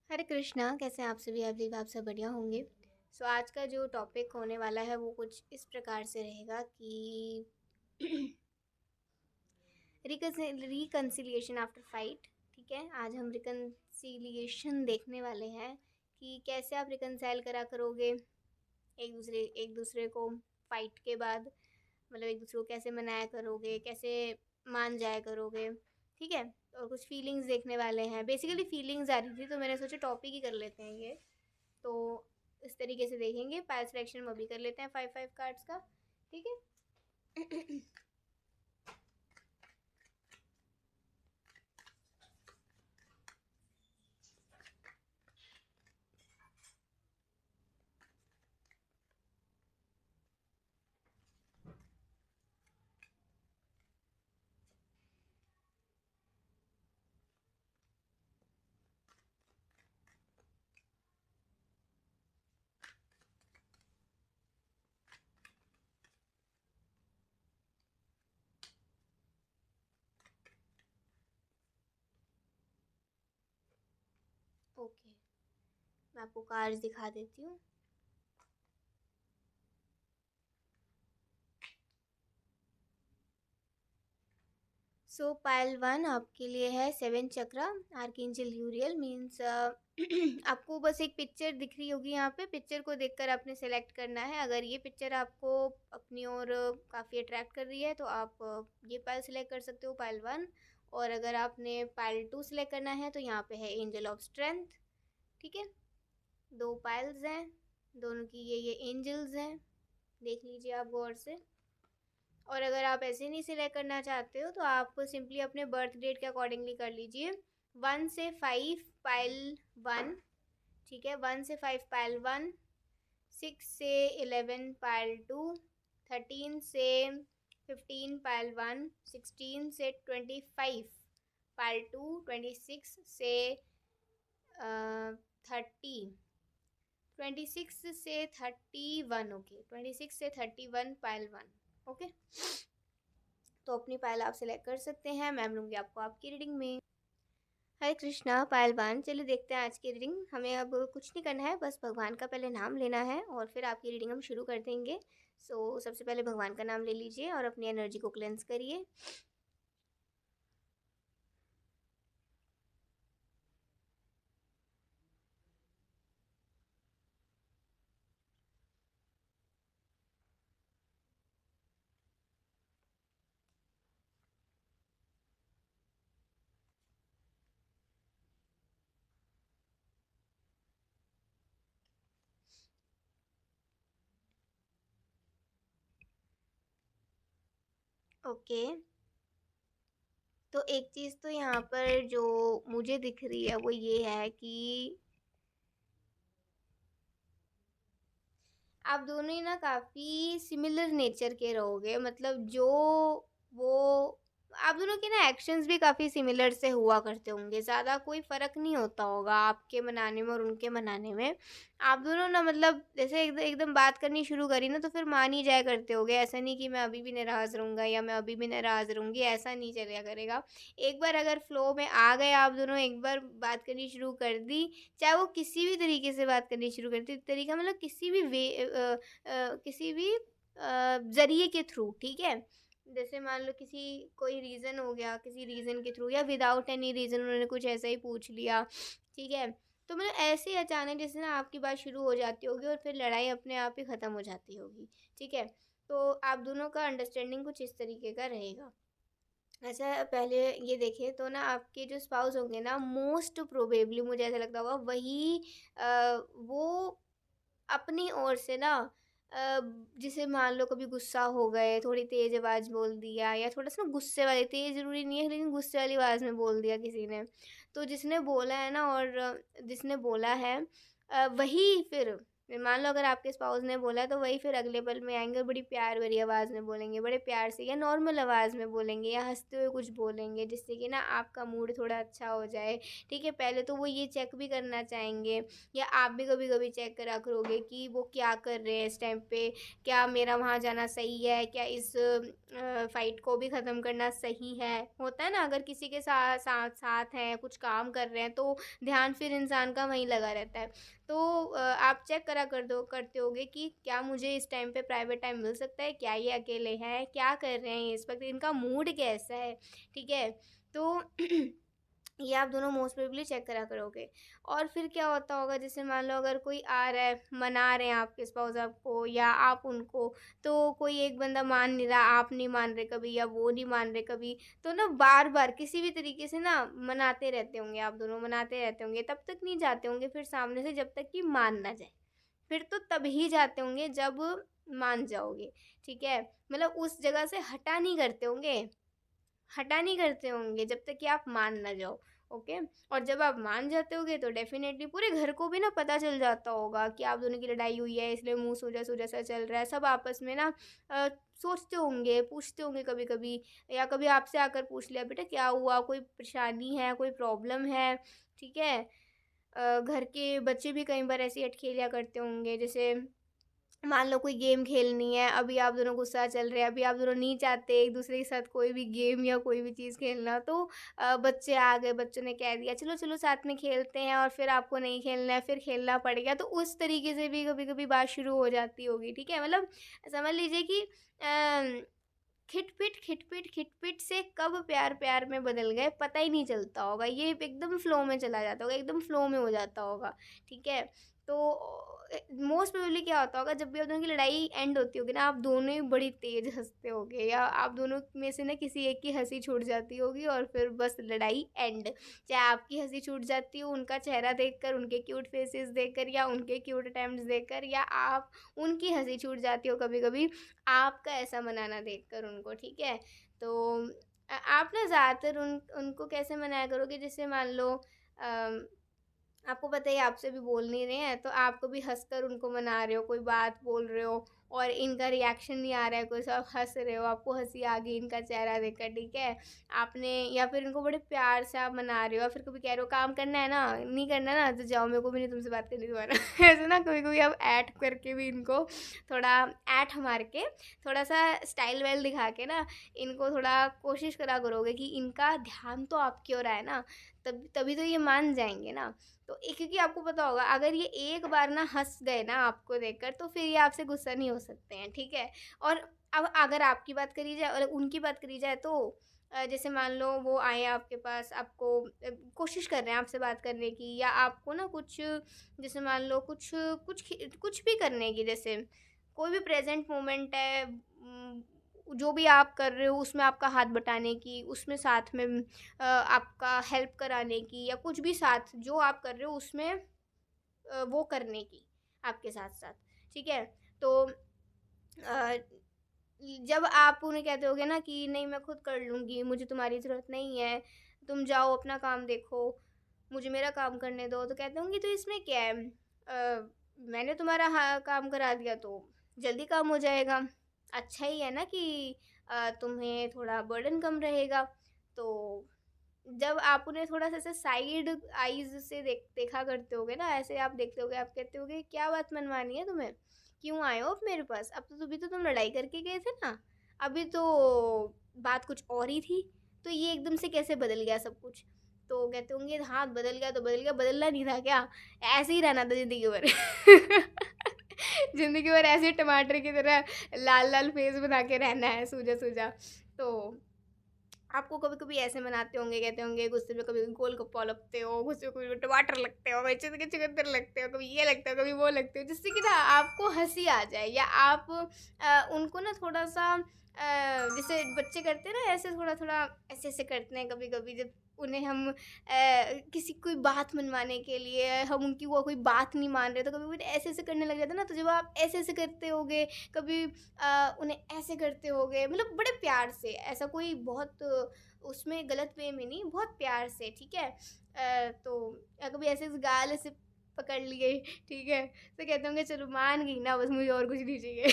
हरे कृष्णा, कैसे हैं आप सभी? आई बिलीव आप सब बढ़िया होंगे। आज का जो टॉपिक होने वाला है वो कुछ इस प्रकार से रहेगा कि रिकन्सिलिएशन आफ्टर फाइट। ठीक है, आज हम रिकन्सिलिएशन देखने वाले हैं कि कैसे आप रिकन्साइल करा करोगे एक दूसरे को फाइट के बाद। मतलब एक दूसरे को कैसे मनाया करोगे, कैसे मान जाया करोगे। ठीक है, और कुछ फीलिंग्स देखने वाले हैं। बेसिकली फीलिंग्स आ रही थी तो मैंने सोचा टॉपिक ही कर लेते हैं ये। तो इस तरीके से देखेंगे। पायल सिलेक्शन हम अभी कर लेते हैं 5 कार्ड्स का। ठीक है। ओके, मैं आपको कार्ड्स दिखा देती हूँ। पायल 1 आपके लिए है 7 चक्रा। आर्कएंजल यूरियल मीन्स आपको बस एक पिक्चर दिख रही होगी यहाँ पे। पिक्चर को देखकर आपने सेलेक्ट करना है। अगर ये पिक्चर आपको अपनी ओर काफ़ी अट्रैक्ट कर रही है तो आप ये पायल सेलेक्ट कर सकते हो, पायल 1। और अगर आपने पायल 2 सेलेक्ट करना है तो यहाँ पे है एंजल ऑफ स्ट्रेंथ। ठीक है, 2 पायल्स हैं, दोनों की ये एंजल्स हैं, देख लीजिए आप गौर से। और अगर आप ऐसे नहीं सिलेक्ट करना चाहते हो तो आप सिंपली अपने बर्थ डेट के अकॉर्डिंगली कर लीजिए। 1 से 5 पायल 1। ठीक है, 1 से 5 पायल 1, 6 से 11 पायल 2, 13 से 15 पायल 1, 16 से 25 पायल 2, 26 से 30, 26 से 31। ओके, 26 से 31 पायल 1। ओके, तो अपनी पायल आप सिलेक्ट कर सकते हैं। मैं लूँगी आपको आपकी रीडिंग में। हरे कृष्णा, पायल 1। चलिए देखते हैं आज की रीडिंग। हमें अब कुछ नहीं करना है, बस भगवान का पहले नाम लेना है और फिर आपकी रीडिंग हम शुरू कर देंगे। सबसे पहले भगवान का नाम ले लीजिए और अपनी एनर्जी को क्लेंस करिए। ओके, तो एक चीज़ तो यहाँ पर जो मुझे दिख रही है वो ये है कि आप दोनों ही ना काफ़ी सिमिलर नेचर के रहोगे। मतलब जो वो आप दोनों के ना एक्शंस भी काफ़ी सिमिलर से हुआ करते होंगे। ज़्यादा कोई फ़र्क नहीं होता होगा आपके मनाने में और उनके मनाने में। आप दोनों ना मतलब जैसे एकदम बात करनी शुरू करी ना तो फिर मान ही जाया करते होगे। ऐसा नहीं कि मैं अभी भी नाराज़ रहूँगा या मैं अभी भी नाराज़ रहूँगी, ऐसा नहीं चला करेगा। एक बार अगर फ्लो में आ गए आप दोनों, एक बार बात करनी शुरू कर दी, चाहे वो किसी भी तरीके से बात करनी शुरू करती, तरीका मतलब किसी भी किसी भी ज़रिए के थ्रू। ठीक है, जैसे मान लो किसी कोई रीज़न हो गया, किसी रीज़न के थ्रू या विदाउट एनी रीज़न उन्होंने कुछ ऐसा ही पूछ लिया। ठीक है, तो मतलब ऐसे ही अचानक जैसे ना आपकी बात शुरू हो जाती होगी और फिर लड़ाई अपने आप ही ख़त्म हो जाती होगी। ठीक है, तो आप दोनों का अंडरस्टैंडिंग कुछ इस तरीके का रहेगा। अच्छा, पहले ये देखें तो ना आपके जो स्पाउस होंगे ना, मोस्ट प्रोबेबली मुझे ऐसा लगता होगा वही वो अपनी ओर से ना अ, जैसे मान लो कभी गुस्सा हो गए, थोड़ी तेज़ आवाज़ बोल दिया या थोड़ा-सा ना गुस्से वाली, तेज़ ज़रूरी नहीं है लेकिन गुस्से वाली आवाज़ में बोल दिया किसी ने। तो जिसने बोला है ना और जिसने बोला है वही फिर फिर मान लो अगर आपके स्पाउस ने बोला तो वही फिर अगले पल में आएँगे और बड़ी प्यार भरी आवाज़ में बोलेंगे, बड़े प्यार से या नॉर्मल आवाज़ में बोलेंगे या हँसते हुए कुछ बोलेंगे जिससे कि ना आपका मूड थोड़ा अच्छा हो जाए, ठीक है? पहले तो वो ये चेक भी करना चाहेंगे या आप भी कभी-कभी चेक करा करोगे कि वो क्या कर रहे हैं इस टाइम पे, क्या मेरा वहाँ जाना सही है? क्या इस फ़ाइट को भी ख़त्म करना सही है? होता है ना अगर किसी के साथ हैं, कुछ काम कर रहे हैं तो ध्यान फिर इंसान का वहीं लगा रहता है। तो आप चेक करा करते होगे कि क्या मुझे इस टाइम पे प्राइवेट टाइम मिल सकता है? क्या ये अकेले हैं? क्या कर रहे हैं ये इस वक़्त? इनका मूड कैसा है? ठीक है? तो ये आप दोनों मोस्ट प्रोबेबली चेक करा करोगे। और फिर क्या होता होगा जैसे मान लो अगर कोई आ रहा है, मना रहे हैं आपके स्पाउस आपको या आप उनको, तो कोई एक बंदा मान नहीं रहा, आप नहीं मान रहे कभी या वो नहीं मान रहे कभी, तो ना बार-बार किसी भी तरीके से ना मनाते रहते होंगे, आप दोनों मनाते रहते होंगे, तब तक नहीं जाते होंगे फिर सामने से जब तक कि मान ना जाए। फिर तो तभी जाते होंगे जब मान जाओगे, ठीक है? मतलब उस जगह से हटा नहीं करते होंगे जब तक कि आप मान ना जाओ, ओके। और जब आप मान जाते होगे तो डेफिनेटली पूरे घर को भी ना पता चल जाता होगा कि आप दोनों की लड़ाई हुई है इसलिए मुंह सूजा सूजा सा चल रहा है, सब आपस में ना सोचते होंगे, पूछते होंगे कभी कभी या कभी आपसे आकर पूछ लिया बेटा क्या हुआ, कोई परेशानी है, कोई प्रॉब्लम है, ठीक है। घर के बच्चे भी कई बार ऐसी अटखेलियाँ करते होंगे जैसे मान लो कोई गेम खेलनी है, अभी आप दोनों गुस्सा चल रहे हैं, अभी आप दोनों नहीं चाहते एक दूसरे के साथ कोई भी गेम या कोई भी चीज़ खेलना, तो बच्चे आ गए, बच्चों ने कह दिया चलो चलो साथ में खेलते हैं और फिर आपको नहीं खेलना है, फिर खेलना पड़ेगा, तो उस तरीके से भी कभी कभी बात शुरू हो जाती होगी, ठीक है। मतलब समझ लीजिए कि खिटपिट से कब प्यार प्यार में बदल गए पता ही नहीं चलता होगा, ये एकदम फ्लो में चला जाता होगा, एकदम फ्लो में हो जाता होगा, ठीक है। तो मोस्ट प्रोबेबली क्या होता होगा जब भी आप दोनों की लड़ाई एंड होती होगी ना, आप दोनों ही बड़ी तेज हंसते होगे या आप दोनों में से ना किसी एक की हंसी छूट जाती होगी और फिर बस लड़ाई एंड। चाहे आपकी हंसी छूट जाती हो उनका चेहरा देखकर, उनके क्यूट फेसेस देखकर या उनके क्यूट अटेम्प्ट्स देखकर, या आप उनकी हंसी छूट जाती हो कभी कभी आपका ऐसा मनाना देखकर उनको, ठीक है। तो आप ना ज़्यादातर उनको कैसे मनाया करोगे, जैसे मान लो आपको पता है आपसे भी बोल नहीं रहे हैं तो आप कभी हंसकर उनको मना रहे हो, कोई बात बोल रहे हो और इनका रिएक्शन नहीं आ रहा है, कोई सब हंस रहे हो, आपको हंसी आ गई इनका चेहरा देखकर, ठीक है। आपने या फिर इनको बड़े प्यार से आप मना रहे हो या फिर कभी कह रहे हो काम करना है ना, नहीं करना ना तो जाओ, मेरे को भी नहीं तुमसे बात करनी दोबारा ऐसे ना कभी कभी आप ऐड करके भी इनको थोड़ा ऐठ मार के थोड़ा सा स्टाइल वाइल दिखा के ना इनको थोड़ा कोशिश करा करोगे कि इनका ध्यान तो आपकी ओर आए ना, तब तभी तो ये मान जाएंगे ना। तो क्योंकि आपको पता होगा अगर ये एक बार ना हंस गए ना आपको देखकर तो फिर ये आपसे गुस्सा नहीं हो सकते हैं, ठीक है। और अब अगर आपकी बात करी जाए और उनकी बात करी जाए तो जैसे मान लो वो आए आपके पास, आपको कोशिश कर रहे हैं आपसे बात करने की या आपको ना कुछ जैसे मान लो कुछ कुछ भी करने की, जैसे कोई भी प्रेजेंट मोमेंट है, जो भी आप कर रहे हो उसमें आपका हाथ बटाने की, उसमें साथ में आपका हेल्प कराने की या कुछ भी साथ जो आप कर रहे हो उसमें वो करने की आपके साथ-साथ, ठीक है? तो अ, जब आप उन्हें कहते होगे ना कि नहीं मैं खुद कर लूँगी, मुझे तुम्हारी ज़रूरत नहीं है, तुम जाओ अपना काम देखो, मुझे मेरा काम करने दो, तो कहते होंगे तो इसमें क्या है? मैंने तुम्हारा काम करा दिया तो जल्दी काम हो जाएगा। अच्छा ही है ना कि तुम्हें थोड़ा बर्डन कम रहेगा। तो जब आप उन्हें थोड़ा-सा ऐसे साइड आइज़ से देखा करते होगे ना, ऐसे आप देखते होगे, आप कहते होगे, "क्या बात मनवानी है तुम्हें? क्यों आए हो अब मेरे पास? अब तो अभी तो तुम लड़ाई करके गए थे ना, अभी तो बात कुछ और ही थी, तो ये एकदम से कैसे बदल गया सब कुछ?" तो कहते होंगे, "हाँ, बदल गया तो बदल गया, बदलना नहीं था क्या? ऐसे ही रहना था ज़िंदगी भर।" ज़िंदगी भर ऐसे ही टमाटर की तरह लाल-लाल फेस बना के रहना है, सूजा-सूजा। तो आपको कभी-कभी ऐसे मनाते होंगे, कहते होंगे गुस्से में कभी गोलगप्पा लगते हो, गुस्से में कभी टमाटर लगते हो, मिर्ची के चुकंदर लगते हो, कभी ये लगते हो, कभी वो लगते हो, जिससे कि ना आपको हँसी आ जाए या आप उनको ना थोड़ा-सा जैसे बच्चे करते हैं ना ऐसे थोड़ा-थोड़ा ऐसे-ऐसे करते हैं कभी-कभी जब उन्हें हम किसी कोई बात मनवाने के लिए हम उनकी वो कोई बात नहीं मान रहे तो कभी-कभी ऐसे-ऐसे करने लग जाते हैं ना, तो जब आप ऐसे-ऐसे करते होगे, कभी उन्हें ऐसे करते होगे मतलब बड़े प्यार से, ऐसा कोई बहुत उसमें गलत वे में नहीं, बहुत प्यार से, ठीक है। तो कभी ऐसे गाल ऐसे पकड़ लिए, ठीक है? तो कहते होंगे चलो मान गई ना, बस मुझे और कुछ नहीं चाहिए।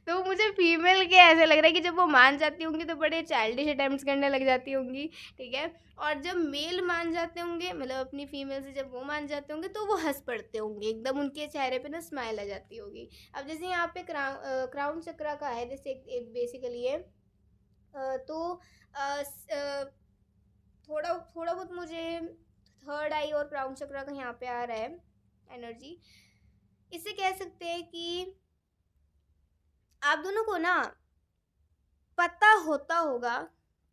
तो मुझे फीमेल के ऐसे लग रहा है कि जब वो मान जाती होंगी तो बड़े चाइल्डिश अटेम्प्ट्स करने लग जाती होंगी, ठीक है? और जब मेल मान जाते होंगे, मतलब अपनी फीमेल से जब वो मान जाते होंगे तो वो हंस पड़ते होंगे, एकदम उनके चेहरे पे ना स्माइल आ जाती होगी। अब जैसे यहाँ पे क्राउन चक्रा का है, जैसे बेसिकली है, तो थोड़ा थोड़ा बहुत मुझे थर्ड आई और क्राउन चक्रा का यहाँ पे आ रहा है एनर्जी। इससे कह सकते हैं कि आप दोनों को ना पता होता होगा,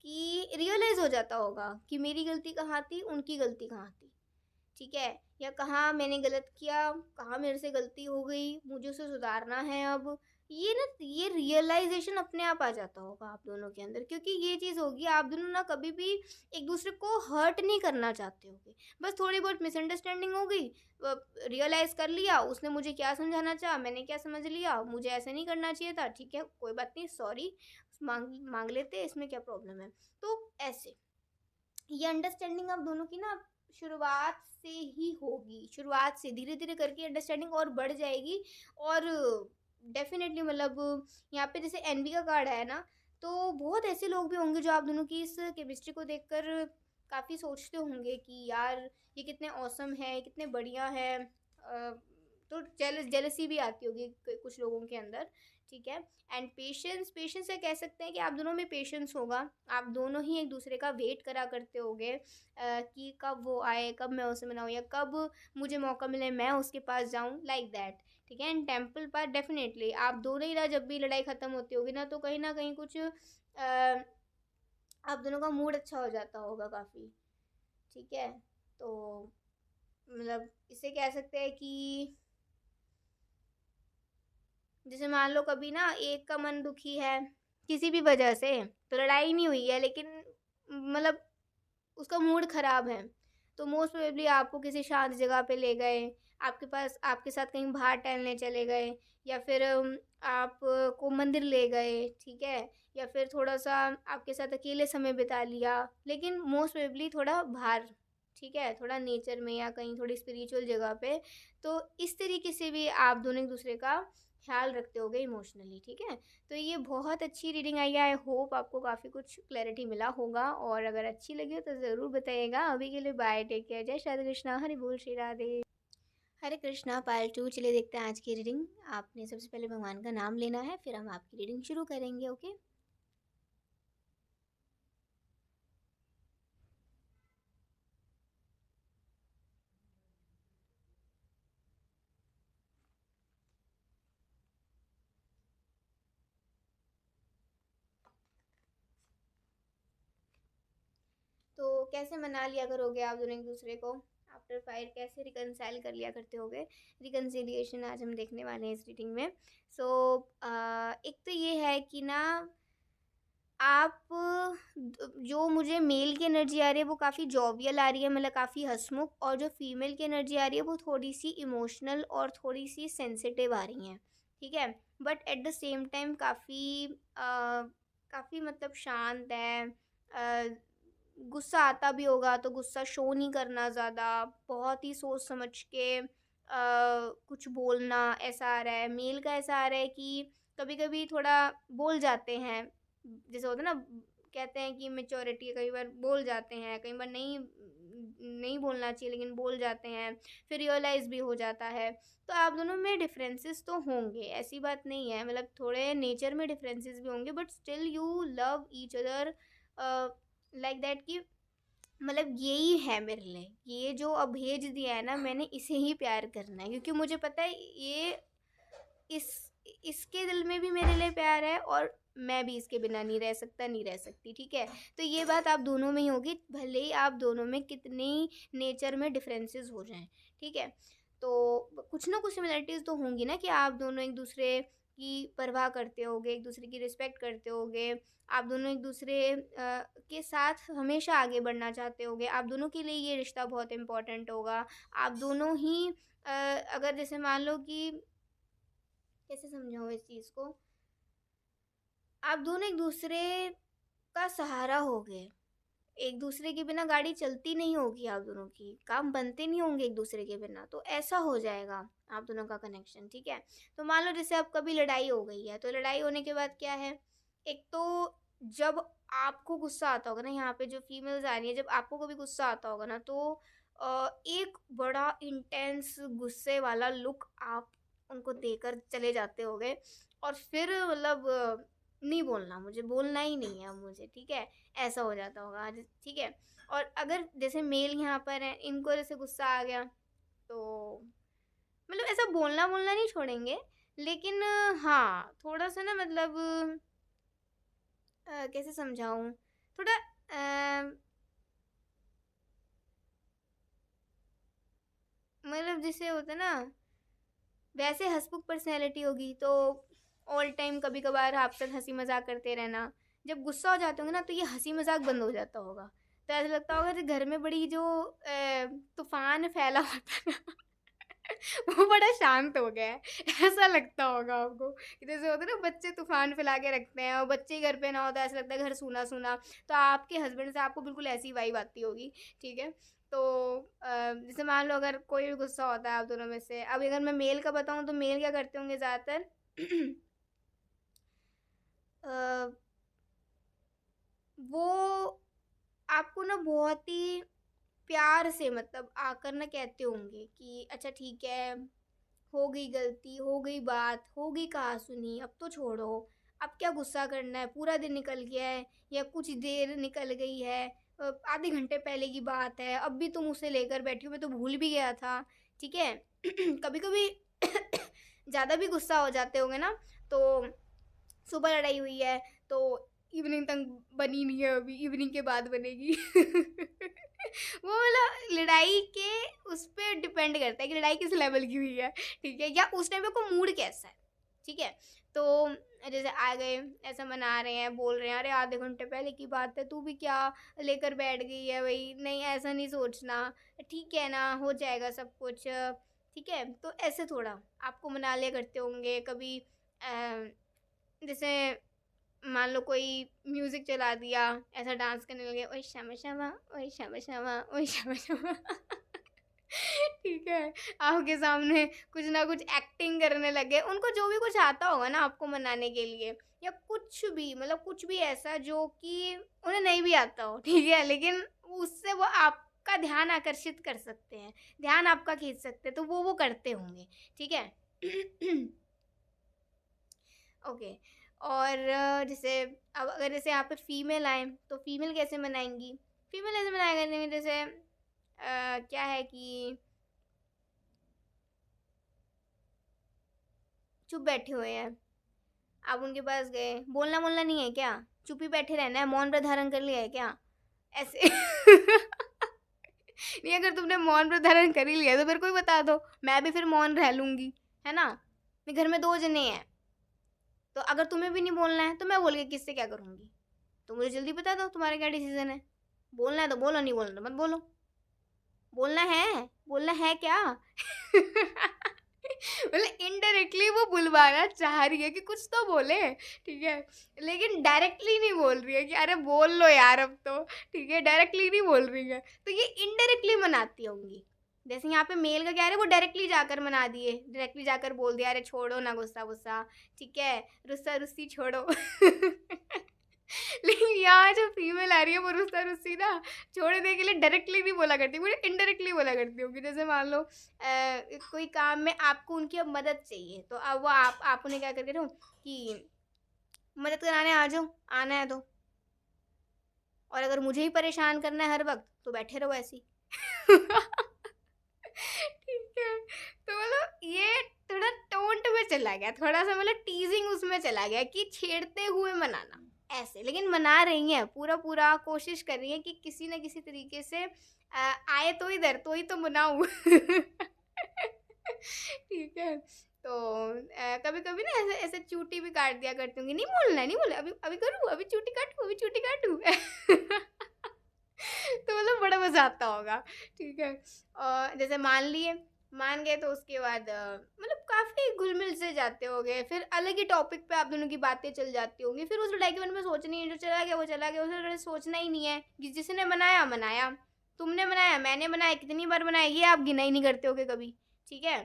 कि रियलाइज हो जाता होगा कि मेरी गलती कहाँ थी, उनकी गलती कहाँ थी, ठीक है? या कहाँ मैंने गलत किया, कहाँ मेरे से गलती हो गई, मुझे उसे सुधारना है अब। ये रियलाइजेशन अपने आप आ जाता होगा आप दोनों के अंदर, क्योंकि ये चीज़ होगी, आप दोनों ना कभी भी एक दूसरे को हर्ट नहीं करना चाहते होगे। बस थोड़ी बहुत मिसअंडरस्टैंडिंग हो गई, रियलाइज़ कर लिया उसने मुझे क्या समझाना चाहा, मैंने क्या समझ लिया, मुझे ऐसे नहीं करना चाहिए था, ठीक है कोई बात नहीं, सॉरी, मांग मांग लेते हैं, इसमें क्या प्रॉब्लम है। तो ऐसे ये अंडरस्टैंडिंग आप दोनों की ना शुरुआत से ही होगी, शुरुआत से धीरे धीरे करके अंडरस्टैंडिंग और बढ़ जाएगी। और डेफिनेटली मतलब यहाँ पे जैसे एनबी का कार्ड है ना, तो बहुत ऐसे लोग भी होंगे जो आप दोनों की इस केमिस्ट्री को देखकर काफ़ी सोचते होंगे कि यार ये कितने औसम है, कितने बढ़िया है। तो जेलसी भी आती होगी कुछ लोगों के अंदर, ठीक है? एंड पेशेंस, पेशेंस से कह सकते हैं कि आप दोनों में पेशेंस होगा। आप दोनों ही एक दूसरे का वेट करा करते होगे, कि कब वो आए, कब मैं उसे मनाऊँ, या कब मुझे मौका मिले मैं उसके पास जाऊँ, लाइक दैट, ठीक है? एंड टेम्पल पर डेफिनेटली आप दोनों ही ना, जब भी लड़ाई ख़त्म होती होगी ना, तो कहीं ना कहीं कुछ आप दोनों का मूड अच्छा हो जाता होगा काफ़ी, ठीक है? तो मतलब इसे कह सकते हैं कि जैसे मान लो कभी ना एक का मन दुखी है किसी भी वजह से, तो लड़ाई नहीं हुई है लेकिन मतलब उसका मूड ख़राब है, तो मोस्ट प्रोबेबली आपको किसी शांत जगह पे ले गए, आपके पास आपके साथ कहीं बाहर टहलने चले गए, या फिर आप को मंदिर ले गए, ठीक है? या फिर थोड़ा सा आपके साथ अकेले समय बिता लिया, लेकिन मोस्ट प्रोबेबली थोड़ा बाहर, ठीक है, थोड़ा नेचर में या कहीं थोड़ी स्पिरिचुअल जगह पे। तो इस तरीके से भी आप दोनों एक दूसरे का ख्याल रखते होगे इमोशनली, ठीक है? तो ये बहुत अच्छी रीडिंग आई है, आई होप आपको काफ़ी कुछ क्लैरिटी मिला होगा, और अगर अच्छी लगी हो तो ज़रूर बताइएगा। अभी के लिए बाय, टेक केयर, जय श्री कृष्णा, हरि बोल, श्री राधे। हरे कृष्णा पार्ट 2, चलिए देखते हैं आज की रीडिंग। आपने सबसे पहले भगवान का नाम लेना है, फिर हम आपकी रीडिंग शुरू करेंगे, ओके? तो कैसे मना लिया करोगे आप दोनों एक दूसरे को आफ्टर फाइट, कैसे रिकनसाइल कर लिया करते होगे? रिकन्सिलिएशन आज हम देखने वाले हैं इस रीडिंग में। सो एक तो ये है कि ना, आप जो मुझे मेल की एनर्जी आ रही है वो काफ़ी जॉवियल आ रही है, मतलब काफ़ी हंसमुख, और जो फीमेल की एनर्जी आ रही है वो थोड़ी सी इमोशनल और थोड़ी सी सेंसिटिव आ रही हैं, ठीक है? But at the same time काफ़ी मतलब शांत है। गुस्सा आता भी होगा तो गुस्सा शो नहीं करना ज़्यादा, बहुत ही सोच समझ के कुछ बोलना, ऐसा आ रहा है। मेल का ऐसा आ रहा है कि कभी कभी थोड़ा बोल जाते हैं, जैसे होता है ना, कहते हैं कि मेच्योरिटी, कई बार बोल जाते हैं, कई बार नहीं नहीं बोलना चाहिए लेकिन बोल जाते हैं, फिर रियलाइज़ भी हो जाता है। तो आप दोनों में डिफरेंसेस तो होंगे, ऐसी बात नहीं है, मतलब थोड़े नेचर में डिफरेंसेस भी होंगे, but still you love each other, like that, कि मतलब यही है मेरे लिए, ये जो अब भेज दिया है ना मैंने, इसे ही प्यार करना है, क्योंकि मुझे पता है ये इस इसके दिल में भी मेरे लिए प्यार है, और मैं भी इसके बिना नहीं रह सकता, नहीं रह सकती, ठीक है? तो ये बात आप दोनों में ही होगी, भले ही आप दोनों में कितनी नेचर में डिफरेंसेस हो जाएं, ठीक है? तो कुछ ना कुछ सिमिलरिटीज़ तो होंगी ना, कि आप दोनों एक दूसरे की परवाह करते होगे, एक दूसरे की रिस्पेक्ट करते होगे, आप दोनों एक दूसरे के साथ हमेशा आगे बढ़ना चाहते होगे, आप दोनों के लिए ये रिश्ता बहुत इम्पोर्टेंट होगा। आप दोनों ही अगर जैसे मान लो कि, कैसे समझाऊँ इस चीज़ को, आप दोनों एक दूसरे का सहारा होगे, एक दूसरे के बिना गाड़ी चलती नहीं होगी, आप दोनों की काम बनते नहीं होंगे एक दूसरे के बिना, तो ऐसा हो जाएगा आप दोनों का कनेक्शन, ठीक है। तो मान लो जैसे अब कभी लड़ाई हो गई है, तो लड़ाई होने के बाद क्या है, एक तो जब आपको गुस्सा आता होगा ना, यहाँ पे जो फीमेल्स आ रही है, जब आपको कभी गुस्सा आता होगा ना, तो एक बड़ा इंटेंस गुस्से वाला लुक आप उनको देकर चले जाते होगे, और फिर मतलब नहीं बोलना, मुझे बोलना ही नहीं है अब मुझे, ठीक है, ऐसा हो जाता होगा, ठीक है। और अगर जैसे मेल यहाँ पर है, इनको जैसे गुस्सा आ गया, तो मतलब ऐसा बोलना बोलना नहीं छोड़ेंगे, लेकिन हाँ थोड़ा सा ना, मतलब कैसे समझाऊँ, थोड़ा मतलब जैसे होता है ना, वैसे हंसमुख पर्सनैलिटी होगी तो ऑल टाइम कभी कभार आपसे हंसी मजाक करते रहना, जब गुस्सा हो जाते होंगे ना, तो ये हंसी मजाक बंद हो जाता होगा, तो ऐसा लगता होगा कि घर में बड़ी जो तूफान फैला होता है ना वो बड़ा शांत हो गया है, ऐसा लगता होगा आपको, कि जैसे होता है ना बच्चे तूफान फैला के रखते हैं, और बच्चे ही घर पे ना होता, ऐसा लगता है घर सूना सूना, तो आपके हस्बैंड से आपको बिल्कुल ऐसी वाइब आती होगी, ठीक है। तो जैसे मान लो अगर कोई भी गुस्सा होता है आप दोनों में से, अब अगर मैं मेल का बताऊं, तो मेल क्या करते होंगे ज़्यादातर अ, वो आपको ना बहुत ही प्यार से मतलब आकर ना कहते होंगे कि अच्छा ठीक है, हो गई गलती, हो गई बात, हो गई कहा सुनी, अब तो छोड़ो, अब क्या गुस्सा करना है, पूरा दिन निकल गया है या कुछ देर निकल गई है, आधे घंटे पहले की बात है, अब भी तुम उसे लेकर बैठी हो, मैं तो भूल भी गया था, ठीक है। कभी कभी ज़्यादा भी गुस्सा हो जाते होंगे ना, तो सुबह लड़ाई हुई है, तो इवनिंग तक बनी नहीं है, अभी इवनिंग के बाद बनेगी वो मतलब लड़ाई के उस पे डिपेंड करता है कि लड़ाई किस लेवल की हुई है, ठीक है, या उस टाइम पे को मूड कैसा है, ठीक है। तो जैसे आ गए, ऐसा मना रहे हैं, बोल रहे हैं, अरे आधे घंटे पहले की बात है, तू भी क्या लेकर बैठ गई है भाई, नहीं ऐसा नहीं सोचना, ठीक है ना, हो जाएगा सब कुछ, ठीक है। तो ऐसे थोड़ा आपको मना लिया करते होंगे कभी, जैसे मान लो कोई म्यूजिक चला दिया, ऐसा डांस करने लगे, ओए श्यामा श्यामा, ओए श्यामा श्यामा, ओए श्यामा श्यामा ठीक है, आपके सामने कुछ ना कुछ एक्टिंग करने लगे, उनको जो भी कुछ आता होगा ना आपको मनाने के लिए, या कुछ भी मतलब कुछ भी ऐसा जो कि उन्हें नहीं भी आता हो, ठीक है, लेकिन उससे वो आपका ध्यान आकर्षित कर सकते हैं, ध्यान आपका खींच सकते हैं, तो वो करते होंगे, ठीक है। ओके। और जैसे अब अगर जैसे यहाँ पे फीमेल आए, तो फीमेल कैसे मनाएंगी, फीमेल ऐसे मनाया करेंगे, जैसे क्या है कि चुप बैठे हुए हैं, आप उनके पास गए, बोलना बोलना नहीं है क्या, चुप ही बैठे रहना है, मौन व्रत धारण कर लिया है क्या, ऐसे नहीं, अगर तुमने मौन व्रत धारण कर ही लिया तो फिर कोई बता दो, मैं भी फिर मौन रह लूंगी, है ना। मेरे घर में 2 जने हैं, तो अगर तुम्हें भी नहीं बोलना है तो मैं बोल के किससे क्या करूँगी, तो मुझे जल्दी बता दो तुम्हारा क्या डिसीजन है, बोलना है तो बोलो, नहीं बोलना तो मत बोलो, बोलना है, बोलना है क्या मतलब इनडायरेक्टली वो बुलवाना चाह रही है कि कुछ तो बोले, ठीक है, लेकिन डायरेक्टली नहीं बोल रही है कि अरे बोल लो यार अब तो, ठीक है, डायरेक्टली नहीं बोल रही है, तो ये इनडायरेक्टली मनाती होंगी। जैसे यहाँ पे मेल का क्या है, वो डायरेक्टली जाकर मना दिए, डायरेक्टली जाकर बोल दिया, अरे छोड़ो ना गुस्सा गुस्सा, ठीक है, रुस्सा रुस्सी छोड़ो लेकिन यहाँ जो फीमेल आ रही है वो रुस्सा रुस्सी ना छोड़ने के लिए डायरेक्टली नहीं बोला करती, वो इनडायरेक्टली बोला करती होगी, जैसे मान लो कोई काम में आपको उनकी अब मदद चाहिए, तो अब वो आप उन्हें क्या करके रहो कि मदद कराने आ जाओ, आना है तो, और अगर मुझे ही परेशान करना है हर वक्त, तो बैठे रहो ऐसे ही ठीक है। तो मतलब ये थोड़ा टोंट में चला गया, थोड़ा सा मतलब टीजिंग उसमें चला गया कि छेड़ते हुए मनाना ऐसे, लेकिन मना रही हैं, पूरा पूरा कोशिश कर रही हैं कि किसी न किसी तरीके से आए तो इधर, तो ही तो मनाऊं ठीक है। तो कभी कभी ना ऐसे ऐसे चूटी भी काट दिया करती हूँ, नहीं बोलना है, नहीं बोलना, अभी अभी करूँ, अभी चूटी काटूँ, अभी चूटी काटूँ तो मतलब बड़ा मजा आता होगा, ठीक है। और जैसे मान लिए मान गए तो उसके बाद मतलब काफ़ी घुल-मिल से जाते होंगे, फिर अलग ही टॉपिक पे आप दोनों की बातें चल जाती होंगी, फिर उस लड़ाई के बारे में सोचना ही है, जो चला गया वो चला गया, उसे बारे में सोचना ही नहीं है कि जिसने बनाया, बनाया। तुमने बनाया, मैंने बनाया, कितनी बार बनाया, ये आप गिना ही नहीं करते होगे कभी, ठीक है?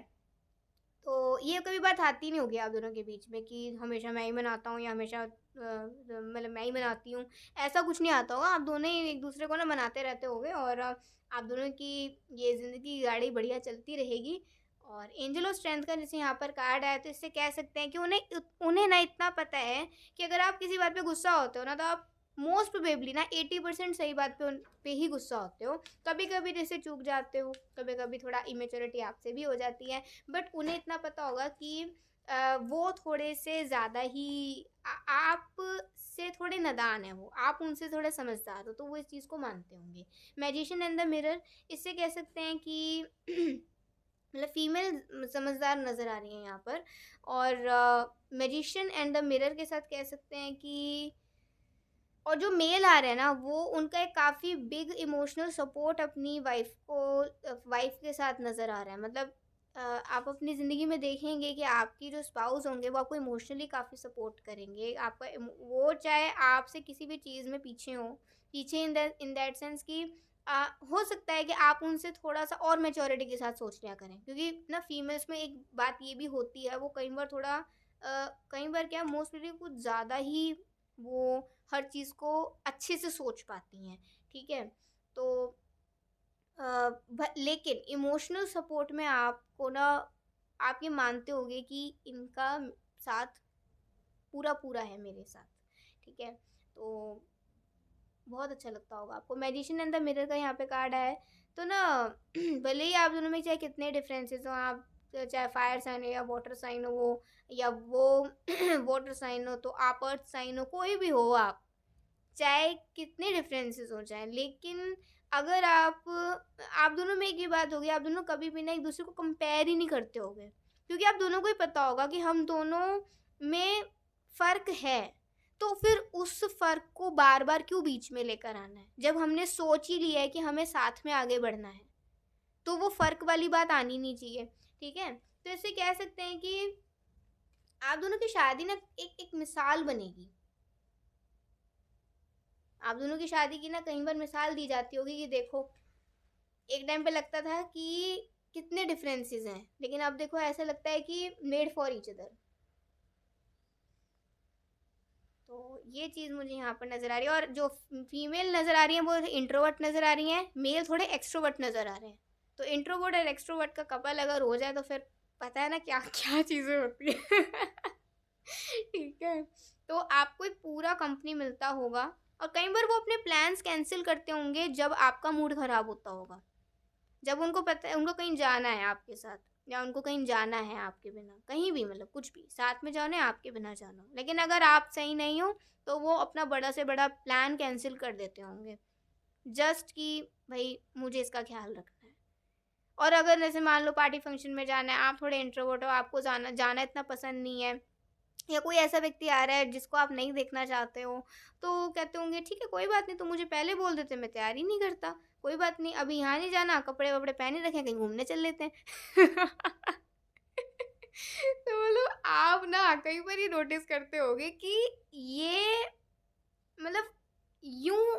तो ये कभी बात आती नहीं होगी आप दोनों के बीच में कि हमेशा मैं ही बनाता हूँ या हमेशा मतलब मैं ही बनाती हूँ, ऐसा कुछ नहीं आता होगा। आप दोनों ही एक दूसरे को ना बनाते रहते होगे और आप दोनों की ये ज़िंदगी की गाड़ी बढ़िया चलती रहेगी। और एंजल ऑफ स्ट्रेंथ का जैसे यहाँ पर कार्ड आया तो इससे कह सकते हैं कि उन्हें ना इतना पता है कि अगर आप किसी बात पे गुस्सा होते हो ना तो आप मोस्ट प्रोबेबली ना 80% सही बात पे उन पे ही गुस्सा होते हो। कभी कभी जैसे चूक जाते हो, कभी कभी थोड़ा इमेच्योरिटी आपसे भी हो जाती है, बट उन्हें इतना पता होगा कि वो थोड़े से ज़्यादा ही आप से थोड़े नादान है, वो आप उनसे थोड़े समझदार हो, तो वो इस चीज़ को मानते होंगे। मैजिशियन एंड द मिरर, इससे कह सकते हैं कि मतलब फीमेल समझदार नज़र आ रही है यहाँ पर। और मैजिशियन एंड द मिरर के साथ कह सकते हैं कि और जो मेल आ रहे हैं ना वो उनका एक काफ़ी बिग इमोशनल सपोर्ट अपनी वाइफ के साथ नज़र आ रहा है। मतलब आप अपनी ज़िंदगी में देखेंगे कि आपकी जो स्पाउस होंगे वो आपको इमोशनली काफ़ी सपोर्ट करेंगे। आपका वो चाहे आपसे किसी भी चीज़ में पीछे हो, पीछे इन दैट सेंस कि हो सकता है कि आप उनसे थोड़ा सा और मेच्योरिटी के साथ सोच लिया करें, क्योंकि ना फीमेल्स में एक बात ये भी होती है, वो कई बार थोड़ा कई बार क्या मोस्टली कुछ ज़्यादा ही वो हर चीज़ को अच्छे से सोच पाती हैं, ठीक है? तो लेकिन इमोशनल सपोर्ट में आपको ना आप ये मानते होगे कि इनका साथ पूरा पूरा है मेरे साथ, ठीक है? तो बहुत अच्छा लगता होगा आपको। मैजिशियन एंड द मिरर का यहाँ पे कार्ड आया है, तो ना भले ही आप दोनों में चाहे कितने डिफरेंसेस हो, आप चाहे फायर साइन हो या वाटर साइन हो वो, या वो वाटर साइन हो तो आप अर्थ साइन हो, कोई भी हो चाहे कितने डिफरेंसेस हो जाए, लेकिन अगर आप दोनों में एक ही बात होगी, आप दोनों कभी भी ना एक दूसरे को कंपेयर ही नहीं करते होगे, क्योंकि आप दोनों को ही पता होगा कि हम दोनों में फ़र्क है। तो फिर उस फ़र्क को बार बार क्यों बीच में लेकर आना है, जब हमने सोच ही लिया है कि हमें साथ में आगे बढ़ना है, तो वो फ़र्क वाली बात आनी नहीं चाहिए, ठीक है? तो इससे कह सकते हैं कि आप दोनों की शादी ना एक एक मिसाल बनेगी। आप दोनों की शादी की ना कई बार मिसाल दी जाती होगी कि देखो, एक टाइम पे लगता था कि कितने डिफरेंसेस हैं, लेकिन अब देखो ऐसा लगता है कि मेड फॉर ईच अदर। तो ये चीज़ मुझे यहाँ पर नज़र आ रही है, और जो फीमेल नज़र आ रही हैं वो इंट्रोवर्ट नज़र आ रही हैं, मेल थोड़े एक्सट्रोवर्ट नज़र आ रहे हैं। तो इंट्रोवर्ट और एक्सट्रोवर्ट का कपल अगर हो जाए तो फिर पता है ना क्या क्या चीज़ें होती है। ठीक है, तो आपको एक पूरा कंपनी मिलता होगा, और कई बार वो अपने प्लान्स कैंसिल करते होंगे जब आपका मूड ख़राब होता होगा, जब उनको पता है उनको कहीं जाना है आपके साथ, या उनको कहीं जाना है आपके बिना, कहीं भी मतलब कुछ भी साथ में जाना है, आपके बिना जाना हो, लेकिन अगर आप सही नहीं हो तो वो अपना बड़ा से बड़ा प्लान कैंसिल कर देते होंगे, जस्ट कि भाई मुझे इसका ख्याल रखना है। और अगर जैसे मान लो पार्टी फंक्शन में जाना है, आप थोड़े इंट्रोवर्ट हो, आपको जाना जाना इतना पसंद नहीं है, या कोई ऐसा व्यक्ति आ रहा है जिसको आप नहीं देखना चाहते हो, तो कहते होंगे ठीक है कोई बात नहीं, तुम मुझे पहले बोल देते, मैं तैयारी नहीं करता, कोई बात नहीं, अभी यहाँ नहीं जाना, कपड़े वपड़े पहने रखे, कहीं घूमने चल लेते हैं। तो मतलब आप ना कई बार ये नोटिस करते होगे कि ये मतलब यूं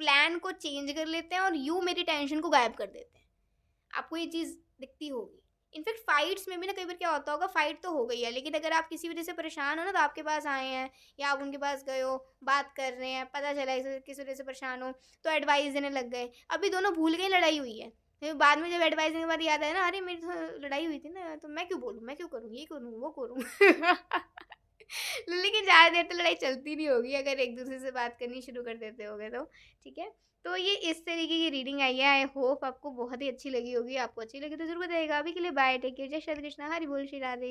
प्लान को चेंज कर लेते हैं और यूं मेरी टेंशन को गायब कर देते हैं, आपको ये चीज़ दिखती होगी। इनफैक्ट फाइट्स में भी ना कई बार क्या होता होगा, फाइट तो हो गई है, लेकिन अगर आप किसी वजह से परेशान हो ना तो आपके पास आए हैं, या आप उनके पास गए हो, बात कर रहे हैं, पता चला किस वजह से परेशान हो, तो एडवाइस देने लग गए, अभी दोनों भूल गए लड़ाई हुई है, फिर बाद में जब एडवाइस देने के बाद याद आया ना, अरे मेरी तो लड़ाई हुई थी ना, तो मैं क्यों बोलूँ, मैं क्यों करूँ, ये करूँ वो करूँ। लेकिन ज़्यादा देर तो लड़ाई चलती नहीं होगी अगर एक दूसरे से बात करनी शुरू कर देते होगे तो, ठीक है? तो ये इस तरीके की रीडिंग आई है, आई होप आपको बहुत ही अच्छी लगी होगी, आपको अच्छी लगी तो ज़रूर बताइएगा। अभी के लिए बाय, टेक केयर, जय श्री कृष्णा, हरि बोल, श्री राधे।